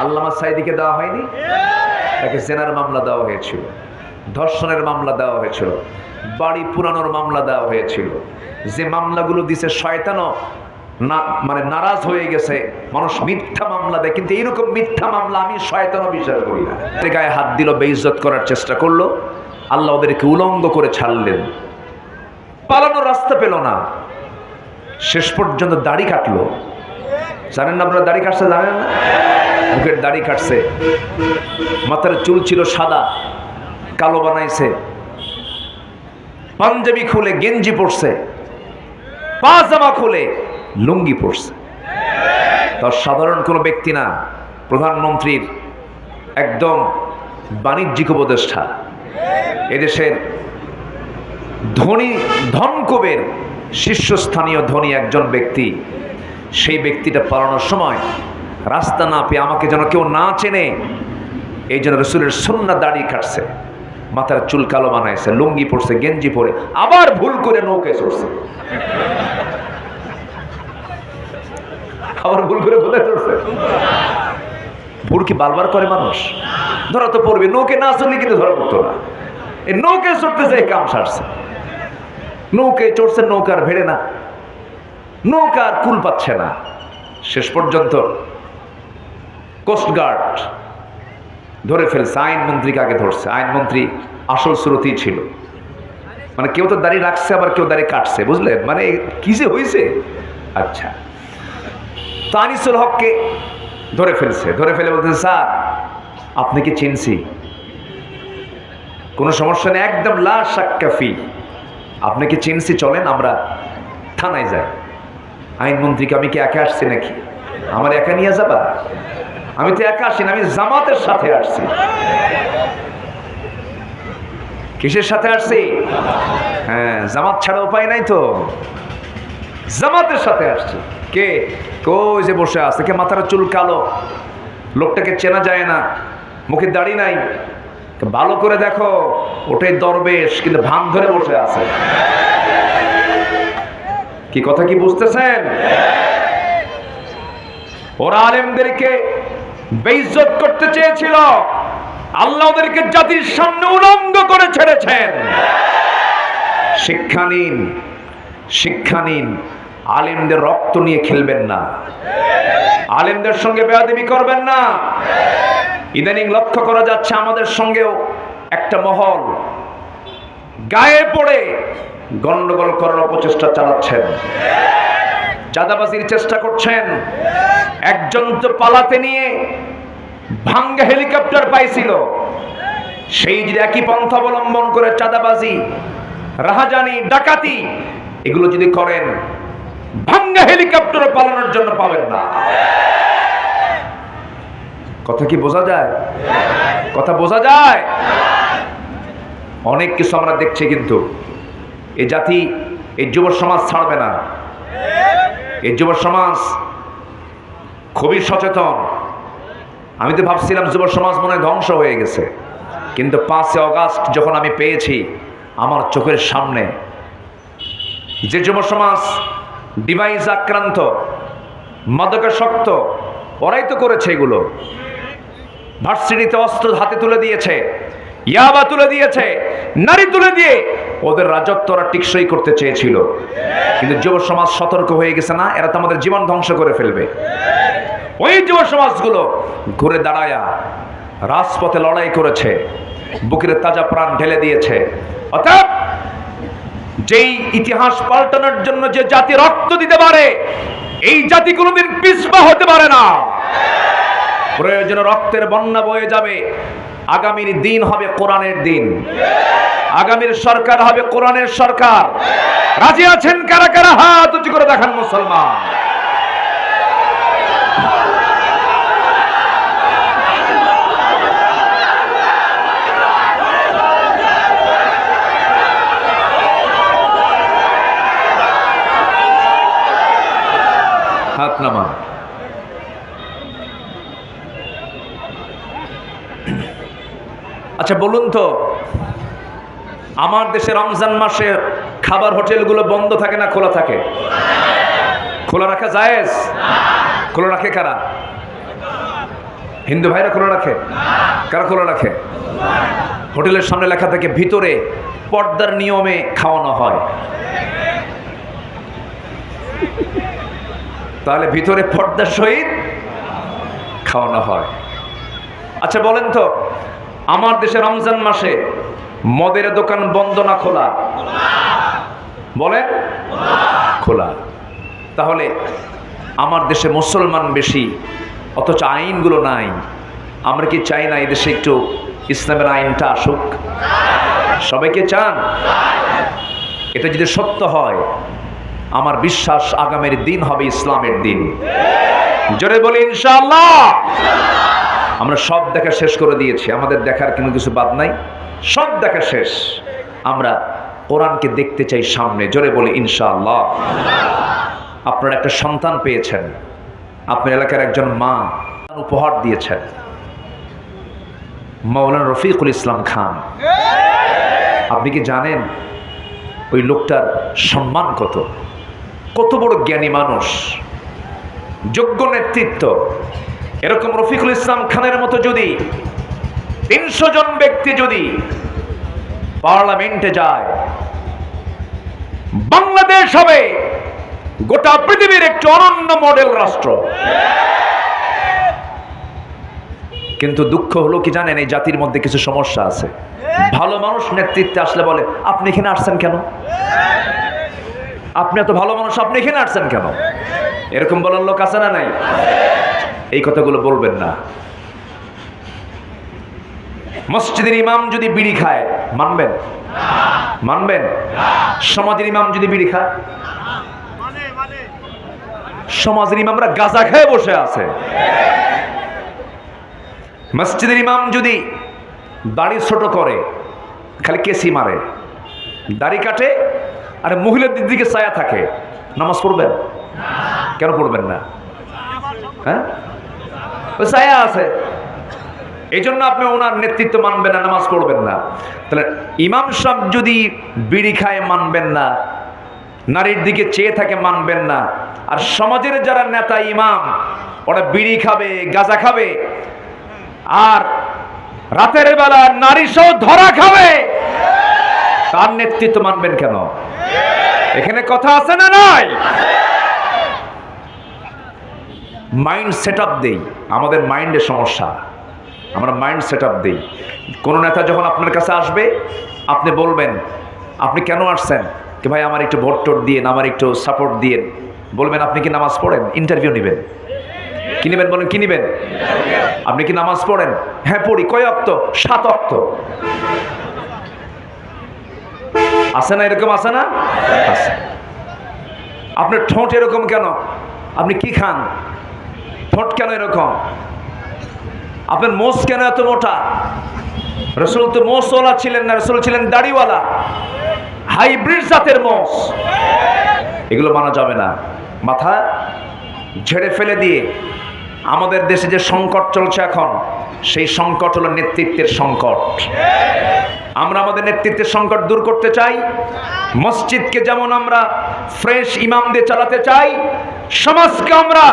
আল্লামা সাঈদীকে দেওয়া হয়নি? তাকে জেনার মামলা দেওয়া হয়েছিল, ধর্ষণের মামলা দেওয়া হয়েছিল, বাড়ি পুরানোর মামলা দেওয়া হয়েছিল। যে মামলাগুলো দিছে শয়তানও না মানে নারাজ হয়ে গেছে। মানুষ মিথ্যা মামলা দেয়, কিন্তু এইরকম মিথ্যা মামলা আমি শয়তানও বিশ্বাস করি না। গায়ে হাত দিল, বেইজ্জত করার চেষ্টা করলো, আল্লাহ ওদেরকে উলঙ্গ করে ছাড়লেন। পালানোর রাস্তা পেল না, শেষ পর্যন্ত দাড়ি কাটলো। জানেন না আপনারা দাড়ি কাটছে? জানেন না? মুখের দাড়ি কাটছে, মাথার চুল ছিল সাদা, কালো বানাইছে, পাঞ্জাবি খুলে গেঞ্জি পরছে, পাজামা খুলে লুঙ্গি পরছে। তার সাধারণ কোনো ব্যক্তি না, প্রধানমন্ত্রীর একদম বাণিজ্যিক উপদেষ্টা, এদেশের ধনী ধনকুবের শীর্ষস্থানীয় ধনী একজন ব্যক্তি। সেই ব্যক্তিটা পালানোর সময় রাস্তা না পেয়ে আমাকে যেন কেউ না চেনে এই জন্য রসুলের সুন্নাহ দাড়ি কাটছে, মাথার চুল কালো বানাইছে, লুঙ্গি পরছে, গেঞ্জি পরে, আবার ভুল করে নৌকায় চড়ছে। আবার ভুল করে ভুলে চড়ছে। ভুল কি বারবার করে মানুষ? ধরা তো পড়বে, নৌকে না চললে কিন্তু ধরা পড়তো না। এই নৌকায় চড়তে যাই কাম সারছে। নৌকায় চড়ছে, নৌকার ভেড়ে না, নৌকার কুল পাচ্ছে না। শেষ পর্যন্ত কোস্টগার্ড ধরে ফেলছে, আইনমন্ত্রীকে আগে ধরছে। আইনমন্ত্রী আসল স্রোতই ছিল, মানে কেউ তো দাড়ি রাখছে, আবার কেউ দাড়ি কাটছে, বুঝলেন? মানে কি যে হয়েছে। আচ্ছা, তো আনিসুল হককে ধরে ফেলছে, ধরে ফেলে বলতেছে, স্যার আপনি কি চিনছি? কোনো সমস্যা নেই, একদম লা শাক্কা ফি, আপনি কি চিনছি, চলেন আমরা থানায় যাই। আইনমন্ত্রীকে, আমি কি একা আসছি নাকি? আমার একা নিয়ে যাবা? আমি তো একা আসি না, আমি জামাতের সাথে আসছি। কিসের সাথে আসছি? হ্যাঁ, জামাত ছাড়া উপায় নাই তো, জামাতের সাথে আসছি। কে? কই যে বসে আছে, কে মাথার চুল কালো, লোকটাকে চেনা যায় না, মুখে দাড়ি নাই, ভালো করে দেখো ওটাই দরবেশ, কিন্তু ভান ধরে বসে আছে। কি কথা কি বুঝতেছেন? ওরা আলেমদেরকে বেইজ্জত করতে চেয়েছিল, আল্লাহ ওদেরকে জাতির সামনে উলঙ্গ করে ছেড়েছেন। শিক্ষা নিন, শিক্ষা নিন, আলেমদের রক্ত নিয়ে খেলবেন না, আলেমদের সঙ্গে বেয়াদবি করবেন না। ইদানিং লক্ষ্য করা যাচ্ছে আমাদের সঙ্গেও একটা মহল গায়ে পড়ে গন্ডগোল করার অপচেষ্টা চালাচ্ছেন, চাঁদাবাজির চেষ্টা করছেন। একজন তো পালাতে নিয়ে ভাঙ্গা হেলিকপ্টার পাইছিল, সেই যদি একই পন্থা অবলম্বন করে চাঁদাবাজি, রাহাজানি, ডাকাতি এগুলো যদি করেন, ভাঙ্গা হেলিকপ্টারে পালানোর জন্য পাবেন না। কথা কি বোঝা যায়? কথা বোঝা যায়? অনেক কিছু আমরা দেখছি, কিন্তু এই জাতি, এই যুব সমাজ ছাড়বে না। এই যুব সমাজ খুবই সচেতন। আমি তো ভাবছিলাম যুব সমাজ মনে হয় ধ্বংস হয়ে গেছে, কিন্তু 5 অগাস্ট যখন আমি পেয়েছি আমার চোখের সামনে যে যুব সমাজ ডিভাইস আক্রান্ত, মাদকাসক্ত, ওরাই তো করেছে এগুলো। ভার্সিটিতে অস্ত্র হাতে তুলে দিয়েছে, ইয়াবা তুলে দিয়েছে, নারী তুলে দিয়ে ওদের রাজত্ব ওরা টিকসই করতে চেয়েছিল। কিন্তু যুব সমাজ সতর্ক হয়ে গেছে, না এরা তো আমাদের জীবন ধ্বংস করে ফেলবে। ওই যুব সমাজগুলো ঘুরে দাঁড়ায়া রাজপথে লড়াই করেছে, বুকের তাজা প্রাণ ঢেলে দিয়েছে। অর্থাৎ যেই ইতিহাস পাল্টানোর জন্য যে জাতি রক্ত দিতে পারে, এই জাতি কোনোদিন পিছপা হতে পারে না। প্রয়োজনে রক্তের বন্যা বয়ে যাবে। আগামীর দিন হবে কোরআনের দিন, আগামীর সরকার হবে কোরআনের সরকার। রাজি আছেন কারা কারা? হাত উঁচু করে দেখান মুসলমান। হাত নামান। আচ্ছা বলুন তো, আমার দেশে রমজান মাসে খাবার হোটেলগুলো বন্ধ থাকে না খোলা থাকে? খোলা রাখা জায়েজ? খোলা রাখে কারা? হিন্দু ভাইরা খোলা রাখে? কারা খোলা রাখে? হোটেলের সামনে লেখা থাকে ভিতরে পর্দার নিয়মে খাওয়ানো হয়। তাহলে ভিতরে পর্দার সহিত খাওয়ানো হয়। আচ্ছা বলেন তো, আমার দেশে রমজান মাসে মদের দোকান বন্ধ না খোলা? বলেন খোলা। তাহলে আমার দেশে মুসলমান বেশি, অথচ আইনগুলো নাই। আমরা কি চাই না এই দেশে একটু ইসলামের আইনটা আসুক? সবাইকে চান? এটা যদি সত্য হয়, আমার বিশ্বাস আগামীর দিন হবে ইসলামের দিন। জোরে বলি ইনশাআল্লাহ। আমরা সব দেখা শেষ করে দিয়েছি, আমাদের দেখার কোনো কিছু বাদ নাই, সব দেখা শেষ। আমরা কোরআনকে দেখতে চাই সামনে। জোরে বলি ইনশাআল্লাহ। আপনারা একটা সন্তান পেয়েছেন, আপনার এলাকার একজন মা উপহার দিয়েছেন, মাওলানা রফিকুল ইসলাম খান। আপনি কি জানেন ওই লোকটার সম্মান কত? কত বড় জ্ঞানী মানুষ, যোগ্য নেতৃত্ব। এরকম রফিকুল ইসলাম খানের মতো যদি 300 জন ব্যক্তি যদি পার্লামেন্টে যায়, বাংলাদেশ হবে গোটা পৃথিবীর একটি অনন্য মডেল রাষ্ট্র। কিন্তু দুঃখ হলো কি জানেন, এই জাতির মধ্যে কিছু সমস্যা আছে। ভালো মানুষ নেতৃত্বে আসলে বলে, আপনি এখানে আসছেন কেন? আপনি এত ভালো মানুষ, আপনি এখানে আসছেন কেন? এরকম বলার লোক আছে না নাই? এই কথাগুলো বলবেন না। মসজিদের ইমাম যদি বিড়ি খায় মানবেন? মানবেন? সমাজের ইমাম যদি বিড়ি খায়? সমাজের ইমামরা গাঁজা খেয়ে বসে আছে। মসজিদের ইমাম যদি দাড়ি ছোট করে, খালি কেসি মারে, দাড়ি কাটে, আর মহিলাদের দিকে ছায়া থাকে, নামাজ পড়বেন? কেন পড়বেন না? হ্যাঁ, ওই ছায়া আছে, এই জন্য আপনি ওনার নেতৃত্ব মানবেন না, নামাজ পড়বেন না। তাহলে ইমাম সাহেব যদি বিড়ি খায় মানবেন না, নারীর দিকে চেয়ে থাকে মানবেন না, আর সমাজের যারা নেতা ইমাম ওরা বিড়ি খাবে, গাঁজা খাবে, আর রাতের বেলা নারী সহ ধরা খাবে, তার নেতৃত্ব মানবেন কেন? এখানে কথা আছে না নাই? মাইন্ড সেট আপ দেই, আমাদের মাইন্ডের সমস্যা, আমরা মাইন্ড সেট আপ দিই। কোনো নেতা যখন আপনার কাছে আসবে, আপনি বলবেন আপনি কেন আসছেন? কি ভাই আমার একটু ভোট টোট দিয়েন, আমার একটু সাপোর্ট দিয়েন। বলবেন আপনি কি নামাজ পড়েন? ইন্টারভিউ নেবেন। কি নেবেন? বলেন কি নেবেন? আপনি কি নামাজ পড়েন? হ্যাঁ পড়ি। কয় ওয়াক্ত? 7 ওয়াক্ত। আছে না এরকম? আছে না? আছে। আপনার ঠোঁট এরকম কেন? আপনি কি খান? ঠোঁট কেন এরকম? আপনার মোষ কেন এত মোটা? রাসূল তো মোষওয়ালা ছিলেন না, রাসূল ছিলেন দাড়িওয়ালা, হাইব্রিড জাতের মোষ। এগুলো মানা যাবে না। মাথা ঝেড়ে ফেলে দিয়ে আমাদের দেশে যে সংকট চলছে এখন, সেই সংকট হলো নেতৃত্বের সংকট। আমরা আমাদের নেতৃত্বের সংকট দূর করতে চাই। মসজিদকে যেমন আমরা ফ্রেশ ইমাম দিয়ে চালাতে চাই, সমাজকে আমরা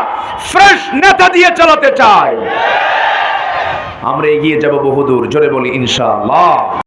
ফ্রেশ নেতা দিয়ে চালাতে চাই। আমরা এগিয়ে যাব বহুদূর। জোরে বলি ইনশাআল্লাহ।